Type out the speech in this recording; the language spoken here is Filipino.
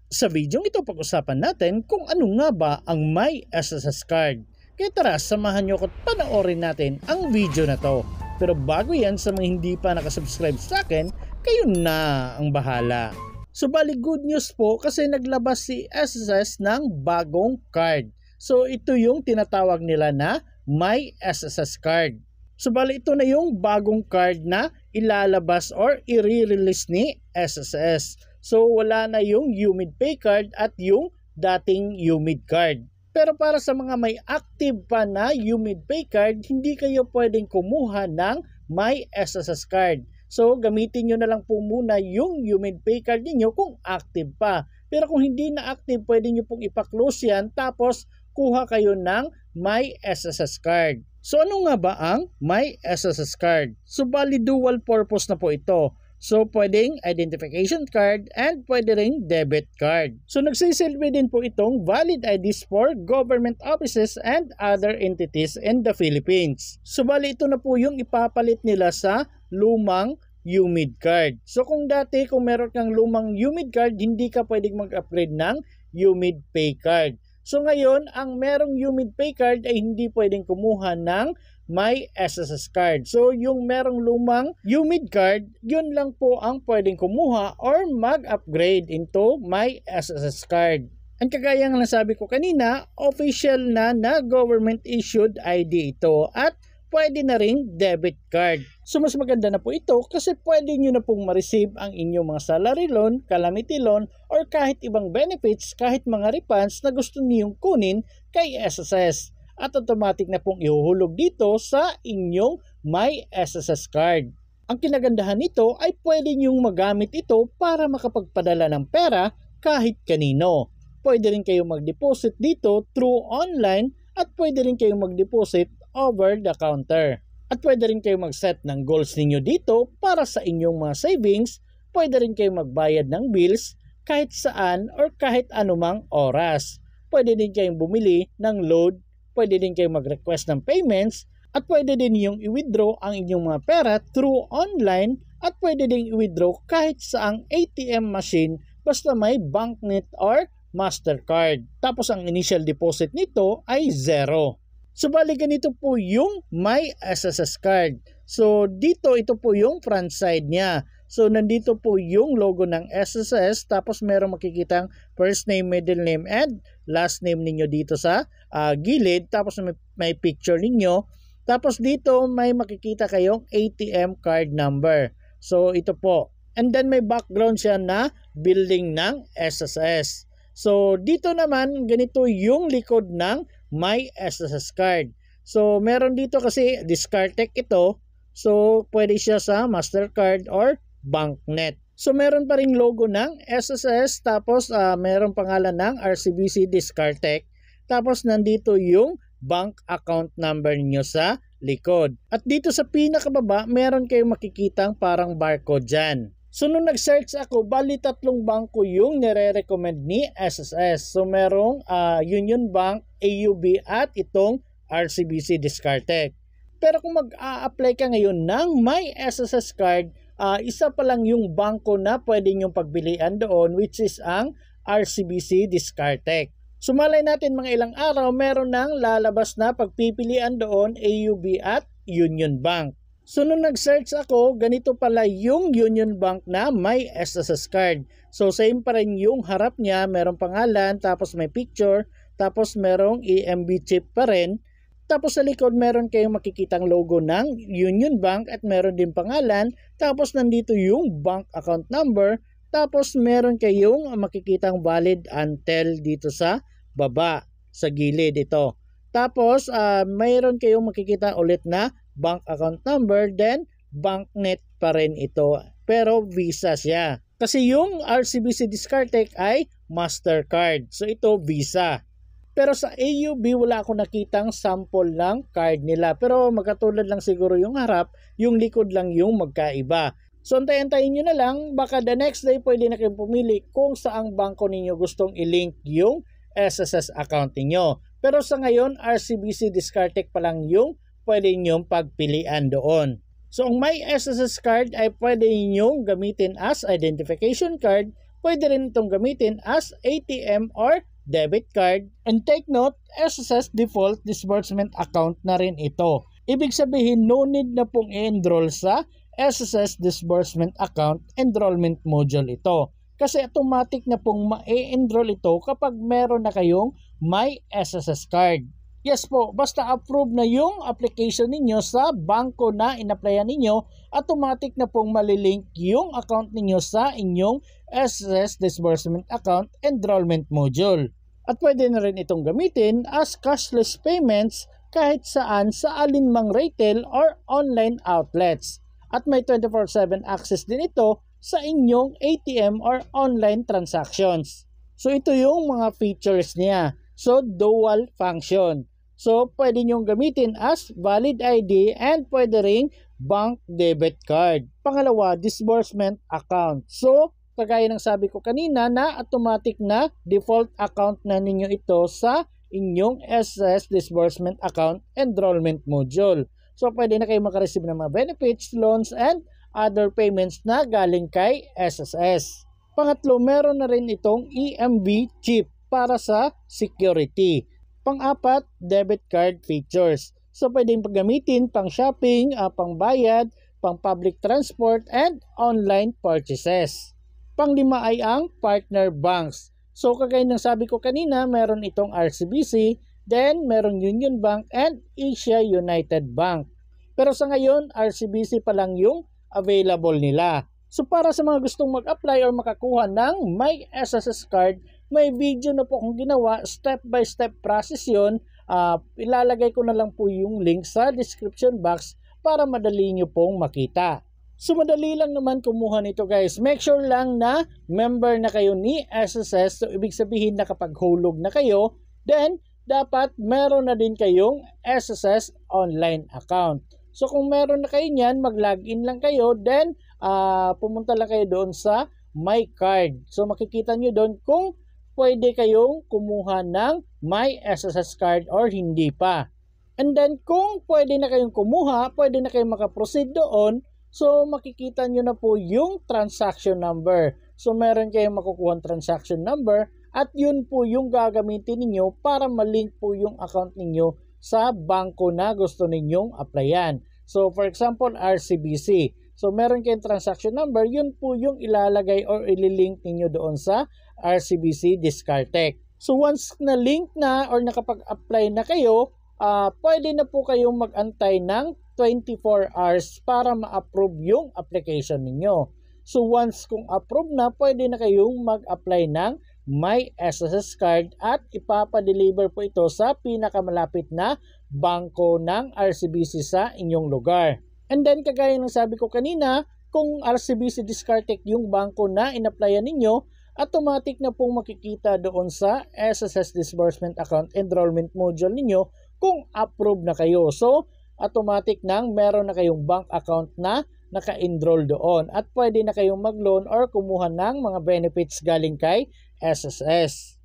Sa video ito pag-usapan natin kung ano nga ba ang My SSS Card. Kaya tara, samahan nyo ko at panoorin natin ang video na to. Pero bago yan, sa mga hindi pa nakasubscribe sa akin, kayo na ang bahala. So bali good news po kasi naglabas si SSS ng bagong card. So ito yung tinatawag nila na My SSS Card. So bali ito na yung bagong card na ilalabas or i-release ni SSS. So wala na yung UMID Pay card at yung dating UMID card. Pero para sa mga may active pa na UMID Pay card, hindi kayo pwedeng kumuha ng My SSS card. So gamitin nyo na lang po muna yung UMID Pay card niyo kung active pa. Pero kung hindi na active, pwede nyo pong ipa-close yan tapos kuha kayo ng My SSS card. So ano nga ba ang My SSS card? So bali dual purpose na po ito. So pwedeng identification card and pwede ring debit card. So nagsisilbi din po itong valid IDs for government offices and other entities in the Philippines. So bali ito na po yung ipapalit nila sa lumang UMID card. So kung dati kung meron kang lumang UMID card, hindi ka pwedeng mag-upgrade ng UMID Pay card. So ngayon, ang merong UMID Pay card ay hindi pwedeng kumuha ng My SSS card. So yung merong lumang UMID card, yun lang po ang pwedeng kumuha or mag-upgrade into My SSS card. Ang kagaya ng nasabi ko kanina, official na government issued ID ito at pwede na ring debit card. So mas maganda na po ito kasi pwede nyo na pong ma-receive ang inyong mga salary loan, calamity loan, or kahit ibang benefits, kahit mga refunds na gusto niyong kunin kay SSS. At automatic na pong ihuhulog dito sa inyong My SSS card. Ang kinagandahan nito ay pwede nyong magamit ito para makapagpadala ng pera kahit kanino. Pwede rin kayong mag-deposit dito through online at pwede rin kayong mag-deposit over the counter. At pwede rin kayong mag-set ng goals ninyo dito para sa inyong mga savings. Pwede rin kayong magbayad ng bills kahit saan or kahit anumang oras. Pwede din kayong bumili ng load. Pwede din kayong mag-request ng payments at pwede din yung i-withdraw ang inyong mga pera through online at pwede din i-withdraw kahit saang ATM machine basta may banknet or Mastercard. Tapos ang initial deposit nito ay 0. So bali ganito po yung My SSS card. So dito ito po yung front side niya. So nandito po yung logo ng SSS tapos merong makikitang first name, middle name and last name ninyo dito sa gilid. Tapos may picture ninyo. Tapos dito may makikita kayong ATM card number. So ito po. And then may background siya na building ng SSS. So dito naman ganito yung likod ng My SSS card. So meron dito kasi Discartec ito. So pwede siya sa Mastercard or Banknet. So meron pa ring logo ng SSS tapos meron pangalan ng RCBC Discartec. Tapos nandito yung bank account number niyo sa likod. At dito sa pinakababa meron kayong makikitang parang barcode dyan. So nung nag-search ako, bali 3 bangko yung nire-recommend ni SSS. So merong Union Bank, AUB at itong RCBC Discartec. Pero kung mag-a-apply ka ngayon ng My SSS card, isa pa lang yung bangko na pwede nyong pagbilian doon which is ang RCBC Discartec. So malay natin mga ilang araw meron nang lalabas na pagpipilian doon AUB at Union Bank. So nung nag-search ako, ganito pala yung Union Bank na My SSS card. So same pa rin yung harap niya, merong pangalan, tapos may picture, tapos merong EMB chip pa rin. Tapos sa likod meron kayong makikitang logo ng Union Bank at meron din pangalan. Tapos nandito yung bank account number. Tapos meron kayong makikitang valid until dito sa baba, sa gilid ito. Tapos mayroon kayong makikita ulit na bank account number, then banknet pa rin ito. Pero Visa siya. Kasi yung RCBC Discartec ay Mastercard. So ito Visa. Pero sa AUB wala akong nakitang sample ng card nila. Pero magkatulad lang siguro yung harap, yung likod lang yung magkaiba. So antay-antayin nyo na lang, baka the next day pwede na kayong pumili kung saang bangko ninyo gustong i-link yung SSS account niyo. Pero sa ngayon, RCBC Discartec pa lang yung pwede nyong pagpilian doon. So ang My SSS card ay pwede nyong gamitin as identification card, pwede rin itong gamitin as ATM or debit card. And take note, SSS default disbursement account na rin ito. Ibig sabihin, no need na pong i-enroll sa SSS disbursement account enrollment module ito. Kasi automatic na pong ma-enroll ito kapag meron na kayong may SSS card. Yes po, basta approve na yung application ninyo sa bangko na in-applyan ninyo, automatic na pong malilink yung account ninyo sa inyong SSS disbursement account enrollment module. At pwede na rin itong gamitin as cashless payments kahit saan sa alinmang retail or online outlets. At may 24/7 access din ito sa inyong ATM or online transactions. So ito yung mga features niya. So dual function. So pwede nyong gamitin as valid ID and pwede ring bank debit card. Pangalawa, disbursement account. So kagaya ng sabi ko kanina na automatic na default account na ninyo ito sa inyong SSS disbursement account enrollment module. So pwede na kayo makareceive ng mga benefits, loans, and other payments na galing kay SSS. Pangatlo, meron na rin itong EMV chip para sa security. Pang-apat, debit card features. So pwedeng paggamitin pang shopping, pang bayad, pang public transport, and online purchases. Pang-lima ay ang partner banks. So kagaya ng sabi ko kanina, meron itong RCBC, then meron Union Bank and Asia United Bank. Pero sa ngayon, RCBC pa lang yung available nila. So para sa mga gustong mag-apply or makakuha ng may SSS card, may video na po akong ginawa, step by step process yun. Ilalagay ko na lang po yung link sa description box para madali nyo pong makita. So madali lang naman kumuha nito guys. Make sure lang na member na kayo ni SSS. So ibig sabihin na kapag hulog na kayo, then dapat meron na din kayong SSS online account. So kung meron na kayo niyan, mag-login lang kayo, then pumunta lang kayo doon sa My Card. So makikita nyo doon kung pwede kayong kumuha ng My SSS card or hindi pa. And then kung pwede na kayong kumuha, pwede na kayong makaproceed doon. So makikita nyo na po yung transaction number. So meron kayong makukuha transaction number at yun po yung gagamitin ninyo para malink po yung account ninyo sa bangko na gusto ninyong applyan. So for example, RCBC. So meron kayong transaction number, yun po yung ilalagay or ililink ninyo doon sa RCBC Discartech. So once na link na or nakapag-apply na kayo, pwede na po kayong mag-antay ng 24 hours para ma-approve yung application ninyo. So once kung approve na, pwede na kayong mag-apply ng My SSS card at ipapadeliver po ito sa pinakamalapit na bangko ng RCBC sa inyong lugar. And then kagaya ng sabi ko kanina, kung RCBC Discartech yung bangko na in-applyan ninyo, automatic na pong makikita doon sa SSS Disbursement Account Enrollment Module ninyo kung approve na kayo. So automatic nang meron na kayong bank account na naka-enroll doon at pwede na kayong mag-loan or kumuha ng mga benefits galing kay SSS.